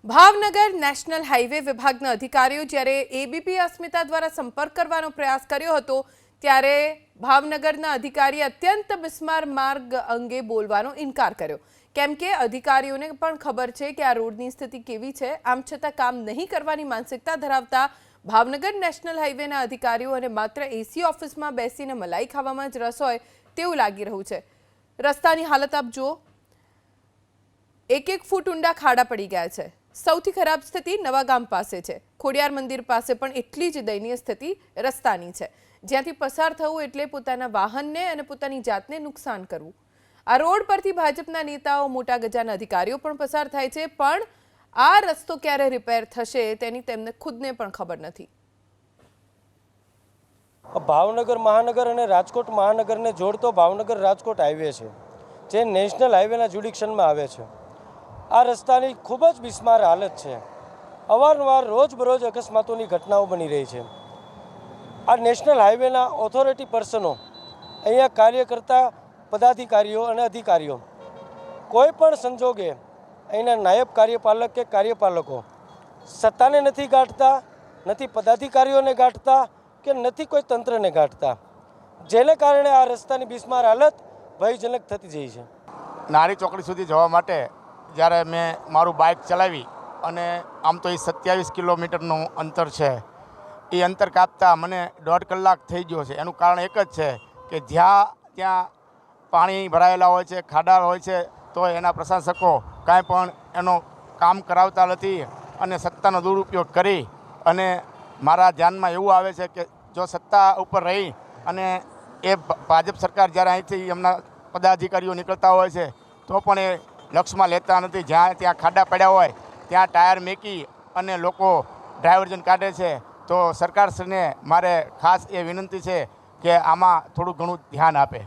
Bhavnagar national highway વિભાગના અધિકારીઓ જ્યારે એબીપી અસ્મિતા દ્વારા સંપર્ક કરવાનો પ્રયાસ કર્યો હતો ત્યારે ભાવનગરના અધિકારીએ અત્યંત બિસ્માર માર્ગ અંગે બોલવાનો ઇનકાર કર્યો કેમ કે અધિકારીઓને પણ ખબર છે કે આ રોડની સ્થિતિ કેવી છે આમ છતાં કામ નહીં કરવાની માનસિકતા ધરાવતા ભાવનગર નેશનલ હાઈવેના અધિકારીઓ અને માત્ર એસી ઓફિસમાં બેસીને મલાઈ ખાવામાં જ રસ હોય તેવું લાગી રહ્યું છે। રસ્તાની હાલત આપ જુઓ, એક ફૂટ ઊંડા ખાડા પડી ગયા છે। સૌથી ખરાબ સ્થિતિ નવાગામ પાસે છે। ખોડિયાર મંદિર પાસે પણ એટલી જ દયનીય સ્થિતિ રસ્તાની છે, જ્યાંથી પસાર થવું એટલે પોતાના વાહનને અને પોતાની જાતને નુકસાન કરવું। આ રોડ પરથી ભાજપના નેતાઓ, મોટા ગજાના અધિકારીઓ પણ પસાર થાય છે, પણ આ રસ્તો ક્યારે રિપેર થશે તેની તેમને ખુદને પણ ખબર નથી। ભાવનગર મહાનગર અને રાજકોટ મહાનગરને જોડતો ભાવનગર રાજકોટ હાઈવે છે, જે નેશનલ હાઈવેના જ્યુડિક્શનમાં આવે છે। આ રસ્તાની ખૂબ જ બિસ્માર હાલત છે। અવારનવાર રોજબરોજ અકસ્માતોની ઘટનાઓ બની રહી છે। આ નેશનલ હાઈવેના ઓથોરિટી પર્સનો, અહીંયા કાર્ય કરતા પદાધિકારીઓ અને અધિકારીઓ કોઈ પણ સંજોગે અહીંના નાયબ કાર્યપાલક કે કાર્યપાલકો સત્તાને નથી ગાંઠતા, નથી પદાધિકારીઓને ગાંઠતા કે નથી કોઈ તંત્રને ગાંઠતા, જેને કારણે આ રસ્તાની બિસ્માર હાલત ભયજનક થતી જઈ છે। નારી ચોકડી સુધી જવા માટે જ્યારે મેં મારું બાઇક ચલાવી અને આમ તો એ 27 કિલોમીટરનું અંતર છે, એ અંતર કાપતા મને 1.5 કલાક થઈ ગયો છે। એનું કારણ એક જ છે કે ત્યાં પાણી ભરાયેલા હોય છે, ખાડા હોય છે, તો એના પ્રશાસકો કાંઈ પણ એનો કામ કરાવતા નથી અને સત્તાનો દુરુપયોગ કરી અને મારા ધ્યાનમાં એવું આવે છે કે જો સત્તા ઉપર રહી અને એ ભાજપ સરકાર જ્યારે અહીંથી એમના પદાધિકારીઓ નીકળતા હોય છે તો પણ એ લક્ષમાં લેતા નથી। જ્યાં ત્યાં ખાડા પડ્યા હોય ત્યાં ટાયર મેકી અને લોકો ડાયવર્ઝન કાઢે છે। તો સરકારશ્રીને મારે ખાસ એ વિનંતી છે કે આમાં થોડું ઘણું ધ્યાન આપે।